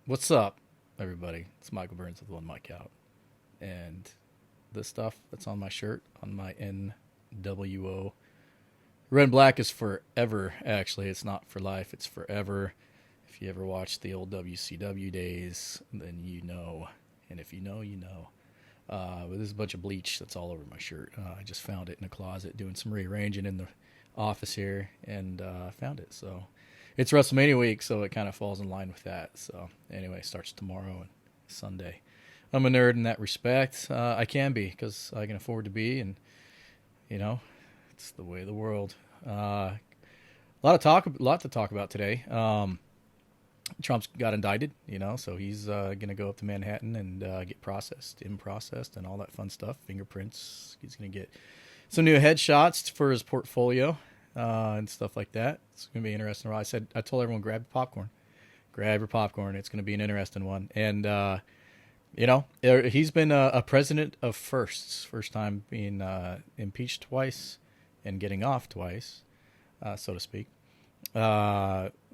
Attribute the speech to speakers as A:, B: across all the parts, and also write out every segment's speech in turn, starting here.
A: What's up, everybody? It's Michael Burns with One Mic Out. And this stuff that's on my shirt, on my NWO. Red and black is forever, actually. It's not for life, it's forever. If you ever watched the old WCW days, then you know. And if you know, you know. But there's a bunch of bleach that's all over my shirt. I just found it in a closet doing some rearranging in the office here and found it. So it's WrestleMania week, so it kind of falls in line with that. So anyway, starts tomorrow and Sunday. I'm a nerd in that respect. I can be because I can afford to be, and you know, it's the way of the world. Lot to talk about today. Trump's got indicted, so he's gonna go up to Manhattan and get processed, and all that fun stuff. Fingerprints. He's gonna get some new headshots for his portfolio and stuff like that. It's gonna be interesting. I told everyone grab your popcorn. It's gonna be an interesting one. And he's been a president of firsts. First time being impeached twice and getting off twice, so to speak.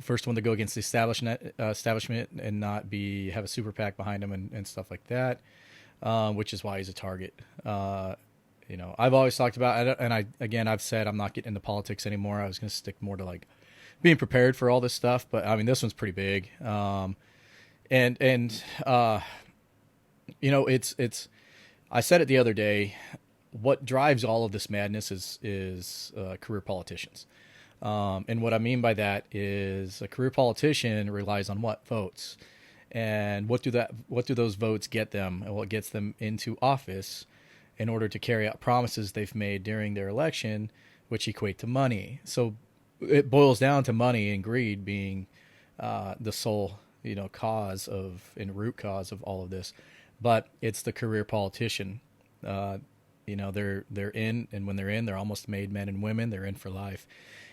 A: First one to go against the establishment and not have a super PAC behind him and stuff like that, which is why he's a target. I've always talked about, and I've said I'm not getting into politics anymore. I was going to stick more to like being prepared for all this stuff, but I mean this one's pretty big. It's I said it the other day. What drives all of this madness is career politicians. And what I mean by that is a career politician relies on what? Votes. And what do those votes get them? And what gets them into office in order to carry out promises they've made during their election, which equate to money. So it boils down to money and greed being the sole, cause and root cause of all of this. But it's the career politician. They're in, and when they're in, they're almost made men and women. They're in for life.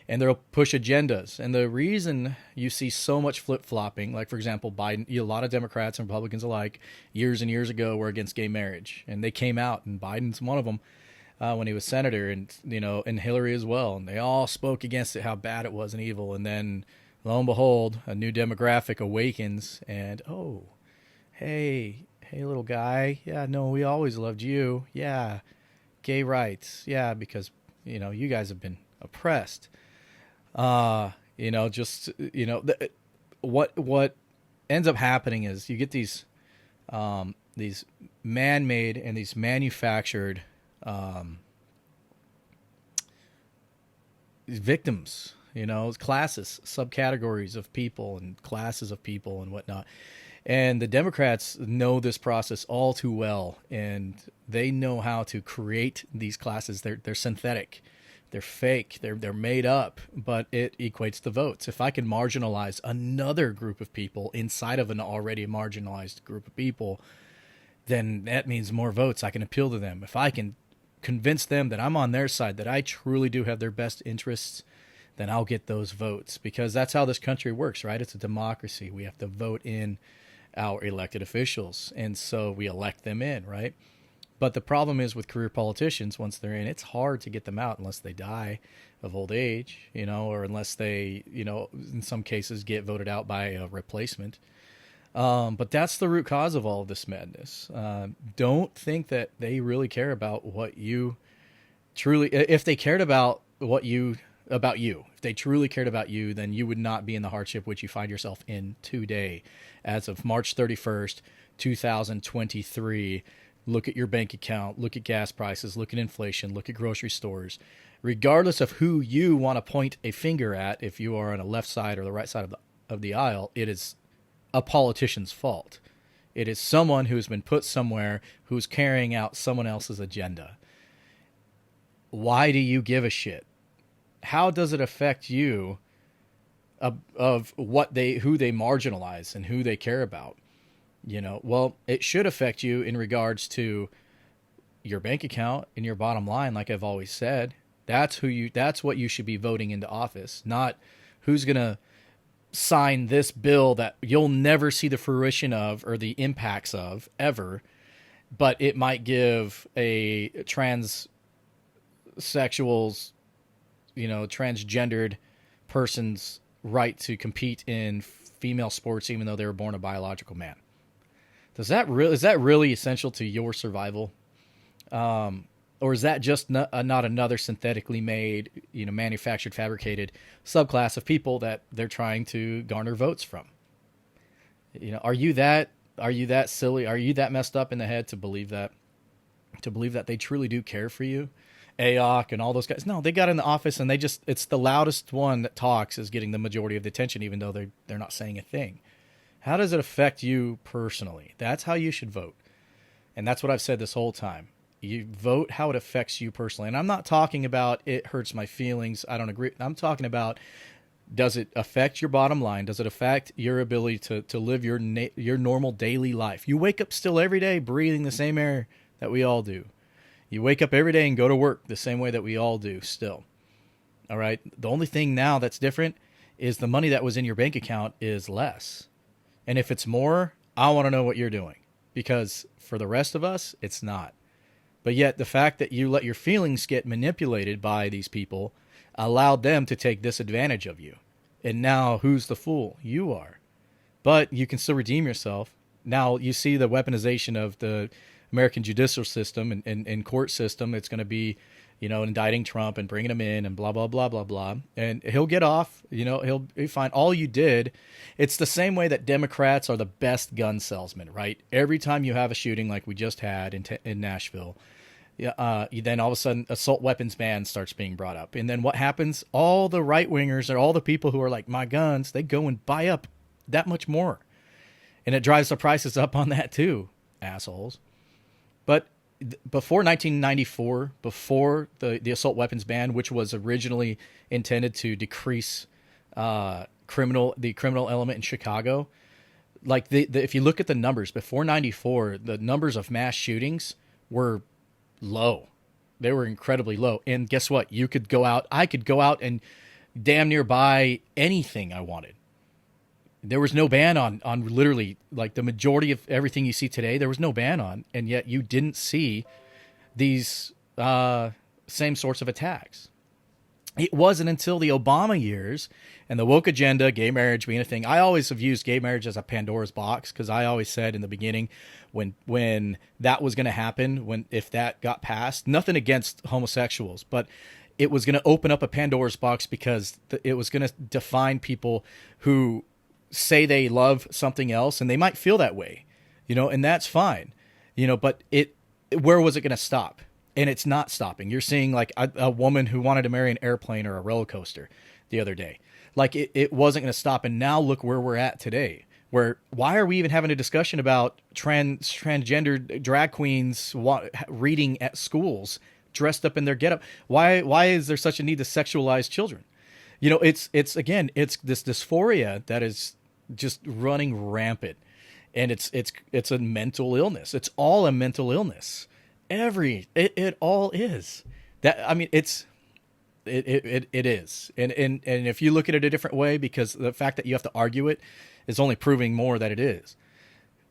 A: And they'll push agendas. And the reason you see so much flip-flopping, like, for example, Biden, a lot of Democrats and Republicans alike, years and years ago, were against gay marriage. And they came out, and Biden's one of them when he was senator, and Hillary as well. And they all spoke against it, how bad it was and evil. And then, lo and behold, a new demographic awakens. And, oh, hey, little guy. Yeah, no, we always loved you. Yeah, gay rights. Yeah, because, you guys have been oppressed. What ends up happening is you get these man-made and these manufactured victims, classes, subcategories of people and classes of people and whatnot. And the Democrats know this process all too well, and they know how to create these classes. They're synthetic. They're fake. They're made up, but it equates to votes. If I can marginalize another group of people inside of an already marginalized group of people, then that means more votes. I can appeal to them. If I can convince them that I'm on their side, that I truly do have their best interests, then I'll get those votes, because that's how this country works, right? It's a democracy. We have to vote in our elected officials, and so we elect them in, right? But the problem is with career politicians, once they're in, it's hard to get them out unless they die of old age, or unless they, in some cases get voted out by a replacement. But that's the root cause of all of this madness. Don't think that they really care about what you truly, if they cared about if they truly cared about you, then you would not be in the hardship which you find yourself in today. As of March 31st, 2023, look at your bank account, look at gas prices, look at inflation, look at grocery stores. Regardless of who you want to point a finger at, if you are on the left side or the right side of the aisle, it is a politician's fault. It is someone who's been put somewhere who's carrying out someone else's agenda. Why do you give a shit? How does it affect you of who they marginalize and who they care about? Well, it should affect you in regards to your bank account and your bottom line. Like I've always said, that's what you should be voting into office, not who's going to sign this bill that you'll never see the fruition of or the impacts of ever, but it might give a transgendered person's right to compete in female sports even though they were born a biological man. Is that really essential to your survival? Or is that just not another synthetically made, manufactured, fabricated subclass of people that they're trying to garner votes from? Are you that silly? Are you that messed up in the head to believe that they truly do care for you? AOC and all those guys. No, they got in the office and it's the loudest one that talks is getting the majority of the attention, even though they're not saying a thing. How does it affect you personally? That's how you should vote. And that's what I've said this whole time. You vote how it affects you personally. And I'm not talking about it hurts my feelings, I don't agree. I'm talking about, does it affect your bottom line? Does it affect your ability to live your normal daily life? You wake up still every day breathing the same air that we all do. You wake up every day and go to work the same way that we all do still. All right? The only thing now that's different is the money that was in your bank account is less. And if it's more, I want to know what you're doing, because for the rest of us, it's not. But yet the fact that you let your feelings get manipulated by these people allowed them to take disadvantage of you. And now who's the fool? You are. But you can still redeem yourself. Now you see the weaponization of the American judicial system and court system. It's going to be, indicting Trump and bringing him in and blah, blah, blah, blah, blah. And he'll get off, he'll be fine. All you did, it's the same way that Democrats are the best gun salesmen, right? Every time you have a shooting like we just had in Nashville, then all of a sudden assault weapons ban starts being brought up. And then what happens? All the right-wingers or all the people who are like, my guns, they go and buy up that much more. And it drives the prices up on that too, assholes. But before 1994, before the assault weapons ban, which was originally intended to decrease the criminal element in Chicago, like if you look at the numbers before 94, the numbers of mass shootings were low. They were incredibly low. And guess what? I could go out and damn near buy anything I wanted. There was no ban on literally, like, the majority of everything you see today, there was no ban on, and yet you didn't see these same sorts of attacks. It wasn't until the Obama years and the woke agenda, gay marriage being a thing. I always have used gay marriage as a Pandora's box, because I always said in the beginning when that was going to happen, if that got passed, nothing against homosexuals, but it was going to open up a Pandora's box, because it was going to define people who say they love something else, and they might feel that way, and that's fine, but where was it going to stop? And it's not stopping. You're seeing like a woman who wanted to marry an airplane or a roller coaster the other day. Like it wasn't going to stop. And now look where we're at today, why are we even having a discussion about transgender drag queens reading at schools dressed up in their getup? Why is there such a need to sexualize children? It's this dysphoria that is just running rampant, and it's a mental illness. It's all a mental illness. It all is that. I mean, it is. And if you look at it a different way, because the fact that you have to argue it is only proving more that it is.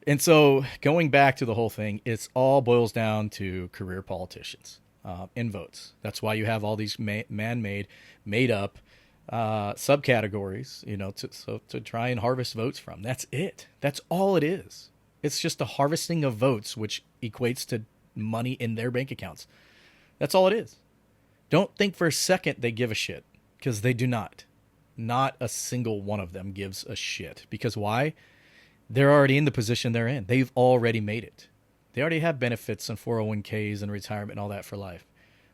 A: And so going back to the whole thing, it's all boils down to career politicians in votes. That's why you have all these man-made, made up subcategories, to try and harvest votes from. That's it. That's all it is. It's just a harvesting of votes, which equates to money in their bank accounts. That's all it is. Don't think for a second they give a shit, because they do not. Not a single one of them gives a shit. Because why? They're already in the position they're in. They've already made it. They already have benefits and 401ks and retirement and all that for life.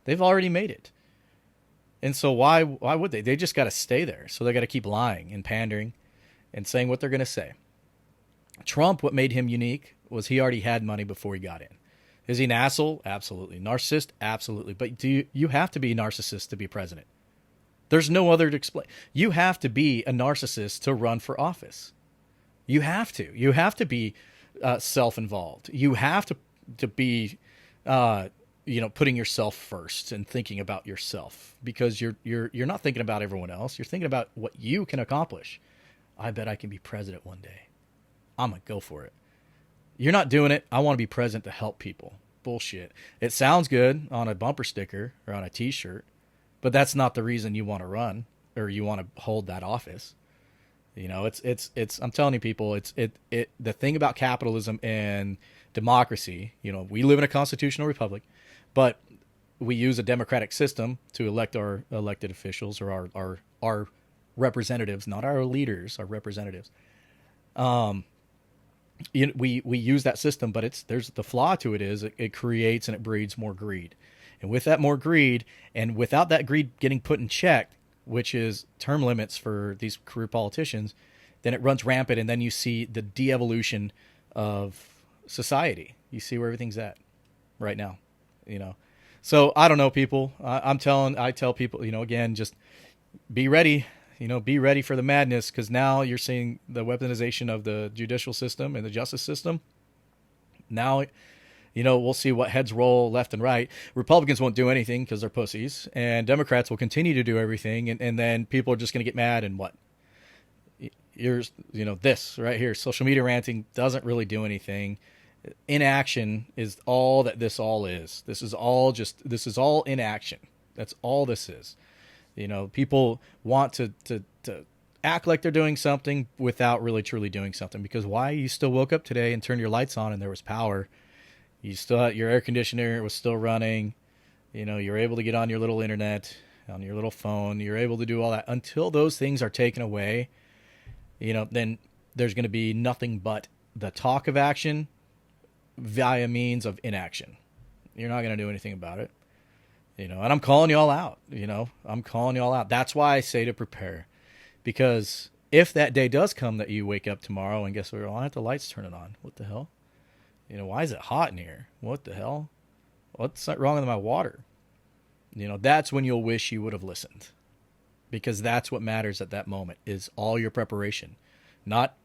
A: They've already made it. And so why would they? They just got to stay there. So they got to keep lying and pandering and saying what they're going to say. Trump, what made him unique was he already had money before he got in. Is he an asshole? Absolutely. Narcissist? Absolutely. But you have to be a narcissist to be president. There's no other to explain. You have to be a narcissist to run for office. You have to. You have to be self-involved. You have to be putting yourself first and thinking about yourself, because you're not thinking about everyone else. You're thinking about what you can accomplish. I bet I can be president one day. I'm going to go for it. You're not doing it. I want to be president to help people. Bullshit. It sounds good on a bumper sticker or on a t-shirt, but that's not the reason you want to run or you want to hold that office. I'm telling you, people, the thing about capitalism and democracy, we live in a constitutional republic, but we use a democratic system to elect our elected officials, or our representatives, not our leaders, our representatives. We use that system, but there's the flaw to it is it creates and it breeds more greed. And with that more greed, and without that greed getting put in check, which is term limits for these career politicians, then it runs rampant, and then you see the de-evolution of society. You see where everything's at right now, So I don't know, people. I tell people, again, just be ready. Be ready for the madness, because now you're seeing the weaponization of the judicial system and the justice system. Now, we'll see what heads roll left and right. Republicans won't do anything because they're pussies, and Democrats will continue to do everything, and then people are just going to get mad. And what? This right here, social media ranting doesn't really do anything. Inaction is all that this all is. This is all inaction. That's all this is. People want to act like they're doing something without really truly doing something. Because why? You still woke up today and turned your lights on and there was power. You still had your air conditioner was still running. You're able to get on your little internet, on your little phone. You're able to do all that. Until those things are taken away, then there's going to be nothing but the talk of action via means of inaction. You're not going to do anything about it. And I'm calling y'all out. I'm calling y'all out. That's why I say to prepare. Because if that day does come that you wake up tomorrow and guess what? Why aren't the lights turning on? What the hell? Why is it hot in here? What the hell? What's wrong with my water? That's when you'll wish you would have listened. Because that's what matters at that moment, is all your preparation. Not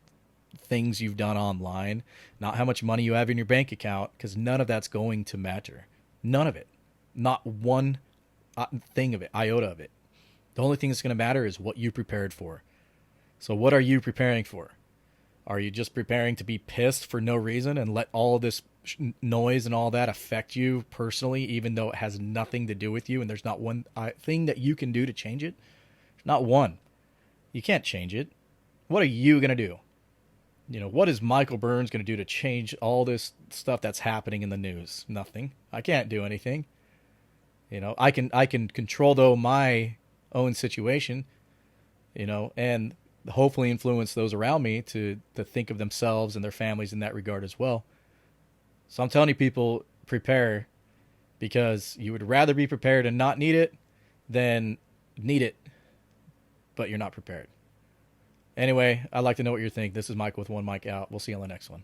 A: things you've done online, not how much money you have in your bank account, because none of that's going to matter. None of it. Not one thing of it, iota of it. The only thing that's going to matter is what you prepared for. So what are you preparing for? Are you just preparing to be pissed for no reason and let all of this noise and all that affect you personally, even though it has nothing to do with you and there's not one thing that you can do to change it? Not one. You can't change it. What are you going to do? What is Michael Burns going to do to change all this stuff that's happening in the news? Nothing. I can't do anything. I can control, though, my own situation, and hopefully influence those around me to think of themselves and their families in that regard as well. So I'm telling you, people, prepare, because you would rather be prepared and not need it than need it, but you're not prepared. Anyway, I'd like to know what you think. This is Mike with One Mic out. We'll see you on the next one.